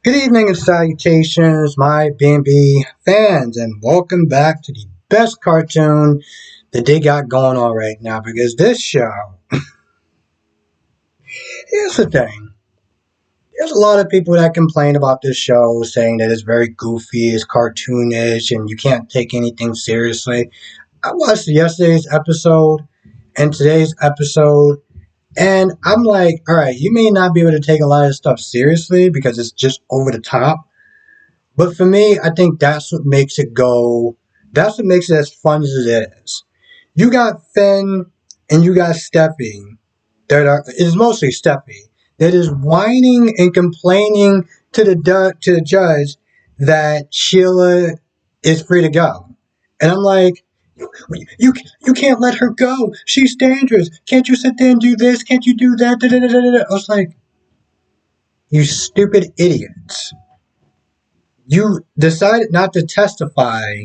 Good evening and salutations, my B&B fans, and welcome back to the best cartoon that they got going on right now. Because this show, here's the thing: there's a lot of people that complain about this show, saying that it's very goofy, it's cartoonish, and you can't take anything seriously. I watched yesterday's episode and today's episode, and I'm like, all right, you may not be able to take a lot of stuff seriously because it's just over the top. But for me, I think that's what makes it go. That's what makes it as fun as it is. You got Finn and you got Steffi. It's mostly Steffi that is whining and complaining to the judge that Sheila is free to go, and I'm like, you can't let her go. She's dangerous. Can't you sit there and do this? Can't you do that? Da, da, da, da, da. I was like, you stupid idiots. You decided not to testify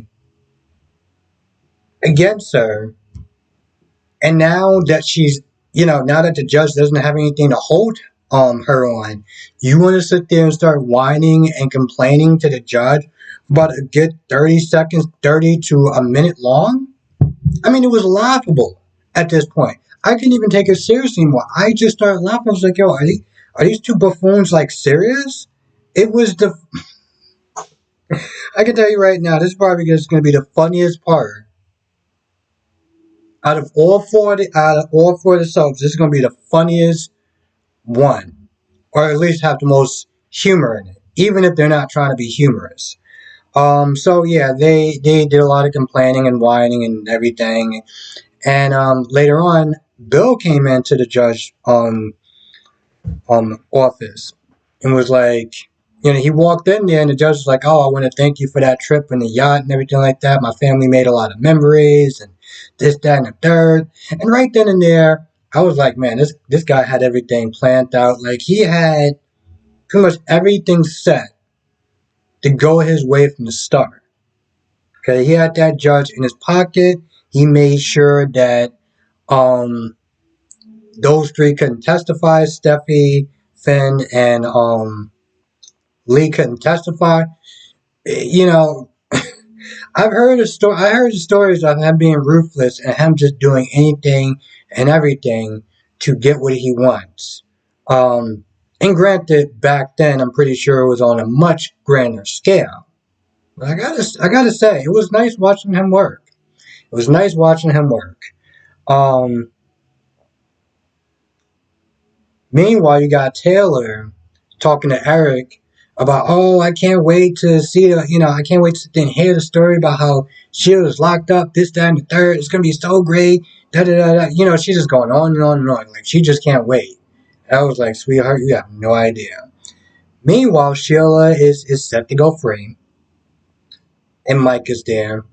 against her, and now that now that the judge doesn't have anything to hold her on, you want to sit there and start whining and complaining to the judge about a good 30 seconds, 30 to a minute long. I mean, it was laughable at this point. I couldn't even take it seriously anymore. I just started laughing. I was like, yo, are these two buffoons like serious? It was the I can tell you right now, this probably is going to be the funniest part out of all four of the soaps. This is going to be the funniest one, or at least have the most humor in it, even if they're not trying to be humorous. So yeah, they did a lot of complaining and whining and everything, and later on, Bill came into the judge office and was like, he walked in there and the judge was like, "Oh, I want to thank you for that trip and the yacht and everything like that. My family made a lot of memories and this, that, and the third." And right then and there, I was like, man, this guy had everything planned out. Like he had pretty much everything set to go his way from the start. Okay, he had that judge in his pocket. He made sure that um those three couldn't testify. Steffi, Finn, and Lee couldn't testify. You know, I've heard a story. I heard the stories of him being ruthless and him just doing anything and everything to get what he wants. Um, and granted, back then, I'm pretty sure it was on a much grander scale. But I gotta say, it was nice watching him work. It was nice watching him work. Um, Meanwhile, you got Taylor talking to Eric about, oh, I can't wait to see I can't wait to sit there and hear the story about how she was locked up, this, that, and the third. It's gonna be so great. Da da da da. She's just going on and on and on. Like she just can't wait. And I was like, sweetheart, you have no idea. Meanwhile, Sheila is set to go free, and Mike is there.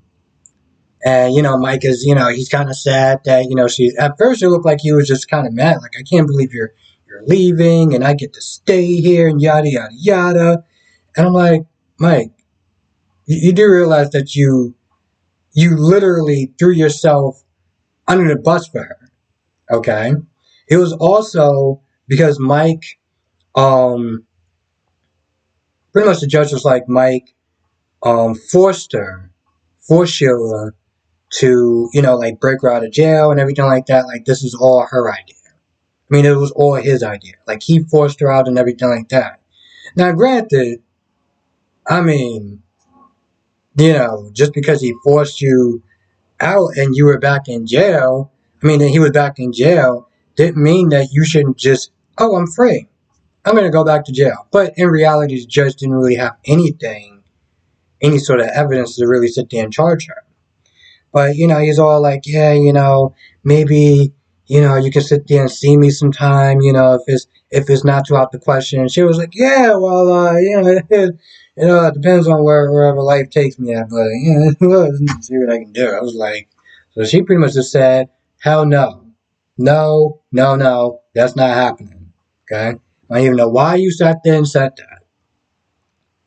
And Mike is he's kind of sad that she. At first, it looked like he was just kind of mad, like I can't believe you're leaving, and I get to stay here, and yada yada yada. And I'm like, Mike, you do realize that you literally threw yourself under the bus for her, okay? It was also because Mike, um, pretty much the judge was like, Mike, forced Sheila to like break her out of jail and everything like that. Like this is all her idea. I mean, it was all his idea. Like he forced her out and everything like that. Now, granted, I mean, just because he forced you out and you were back in jail, I mean, and he was back in jail, didn't mean that you shouldn't just, oh, I'm free. I'm going to go back to jail. But in reality, the judge didn't really have any sort of evidence to really sit there and charge her. But, he's all like, yeah, maybe, you can sit there and see me sometime, if it's not too out the question. And she was like, yeah, well, it depends on wherever life takes me at, but, see what I can do. I was like, so she pretty much just said, hell no. No, no, no, that's not happening. Okay? I don't even know why you sat there and said that.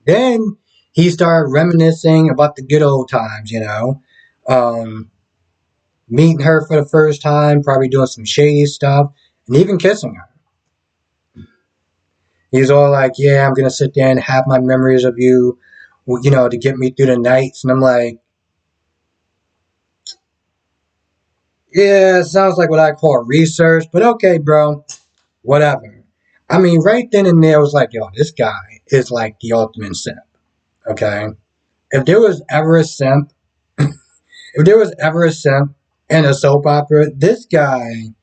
Then he started reminiscing about the good old times, um, meeting her for the first time, probably doing some shady stuff, and even kissing her. He's all like, yeah, I'm gonna sit there and have my memories of you, to get me through the nights. And I'm like, yeah, it sounds like what I call research, but okay, bro, whatever. I mean, right then and there, I was like, yo, this guy is like the ultimate simp. Okay, if there was ever a simp, if there was ever a simp in a soap opera, this guy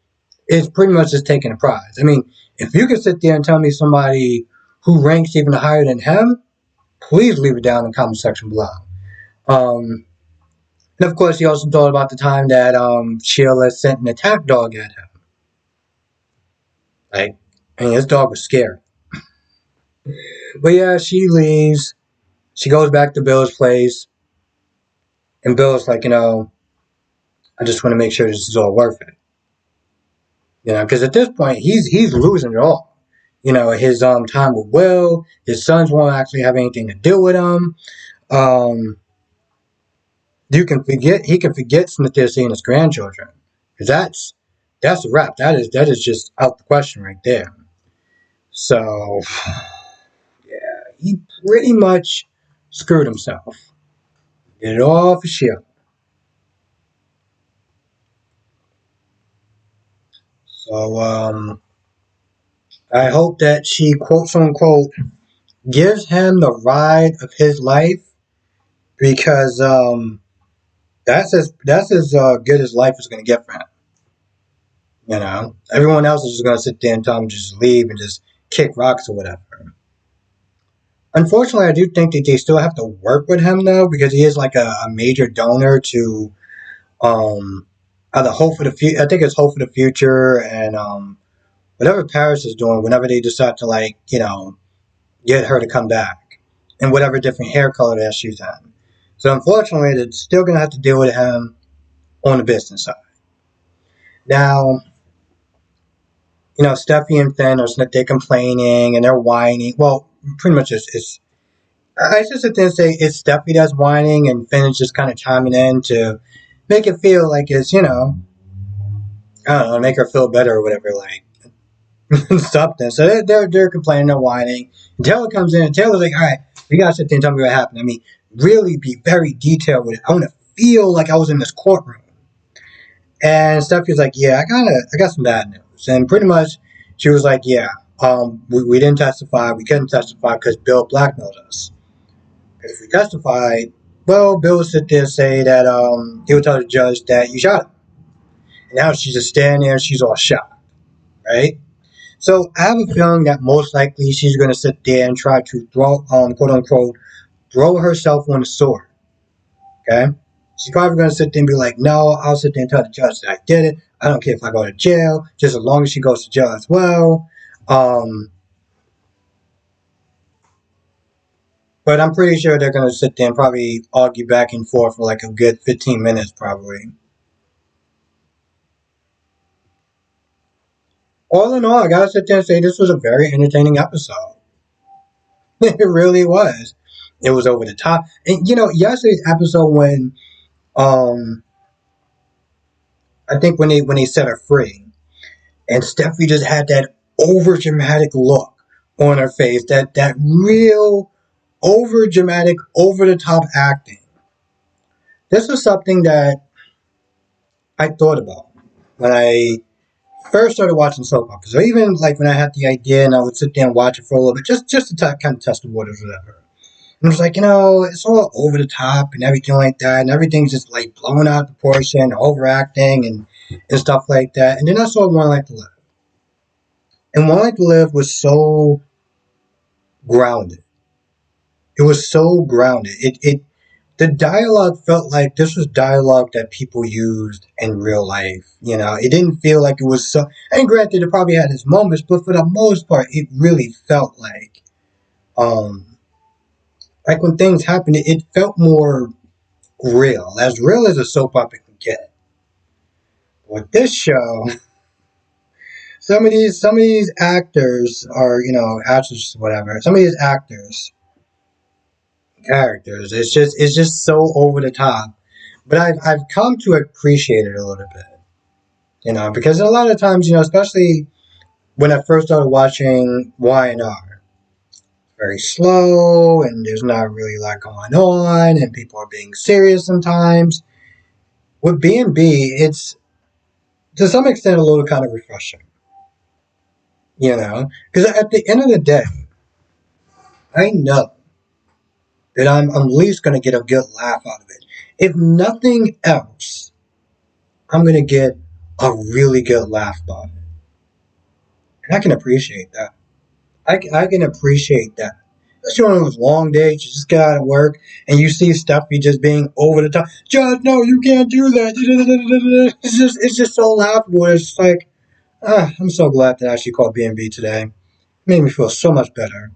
is pretty much just taking a prize. I mean, if you could sit there and tell me somebody who ranks even higher than him, please leave it down in the comment section below. Um, and of course, he also told about the time that Sheila sent an attack dog at him. Like, I mean, his dog was scared. But yeah, she leaves. She goes back to Bill's place, and Bill's like, I just want to make sure this is all worth it. Because at this point, he's losing it all. His time with Will, his sons won't actually have anything to do with him. Um, he can forget Smithia seeing his grandchildren, because that's a wrap. That is just out the question right there. So yeah, he pretty much screwed himself. Did it all for shit. So I hope that she quote unquote gives him the ride of his life, because that's as good as life is going to get for him. Everyone else is just going to sit there and tell him to just leave and just kick rocks or whatever. Unfortunately, I do think that they still have to work with him though, because he is like a major donor to um the Hope for the Future. I think it's Hope for the Future, and whatever Paris is doing whenever they decide to get her to come back, and whatever different hair color that she's in. So unfortunately, they're still gonna have to deal with him on the business side. Now, Steffi and Finn are they're complaining and they're whining. Well, pretty much it's I just sit there and say it's Steffi that's whining, and Finn is just kind of chiming in to make it feel like it's, I don't know, make her feel better or whatever, like something. So they're complaining, they're whining. And Taylor comes in, and Taylor's like, all right, you gotta sit there and tell me what happened. I mean, really be very detailed with it. I want to feel like I was in this courtroom. And Steffi's like, yeah, I got some bad news. And pretty much, she was like, yeah, we didn't testify. We couldn't testify because Bill blackmailed us. If we testified, well, Bill would sit there and say that he would tell the judge that you shot him. And now she's just standing there and she's all shocked, right? So I have a feeling that most likely she's going to sit there and try to throw, quote unquote, throw herself on the sword, okay? She's probably going to sit there and be like, no, I'll sit there and tell the judge that I did it. I don't care if I go to jail, just as long as she goes to jail as well. But I'm pretty sure they're going to sit there and probably argue back and forth for like a good 15 minutes, probably. All in all, I gotta sit there and say this was a very entertaining episode. It really was. It was over the top. And yesterday's episode when um I think when they set her free, and Steffi just had that over dramatic look on her face, that real over dramatic, over the top acting. This was something that I thought about when I first started watching soap operas, or even like when I had the idea and I would sit there and watch it for a little bit, just to kind of test the waters, or whatever. And it's like, it's all over the top and everything like that, and everything's just like blown out of proportion, overacting, and stuff like that. And then I saw One Life to Live, and One Life to Live was so grounded. It was so grounded. The dialogue felt like this was dialogue that people used in real life. It didn't feel like it was so. And granted, it probably had its moments, but for the most part, it really felt um, like when things happened, it felt more real as a soap opera can get. With this show, some of these actors are, actors, whatever. Some of these actors, characters, it's just so over the top. But I've come to appreciate it a little bit. Because a lot of times, especially when I first started watching Y&R, very slow, and there's not really a lot going on, and people are being serious sometimes. With B&B, it's to some extent a little kind of refreshing, because at the end of the day, I know that I'm at least going to get a good laugh out of it. If nothing else, I'm going to get a really good laugh out of it. And I can appreciate that. I can appreciate that. Especially on those long days, you just get out of work and you see Stuffy just being over the top. Judge, no, you can't do that. It's just so laughable. It's like, I'm so glad that I actually called B&B today. It made me feel so much better.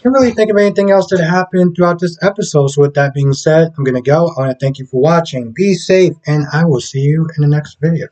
Can't really think of anything else that happened throughout this episode. So with that being said, I'm gonna go. I want to thank you for watching. Be safe, and I will see you in the next video.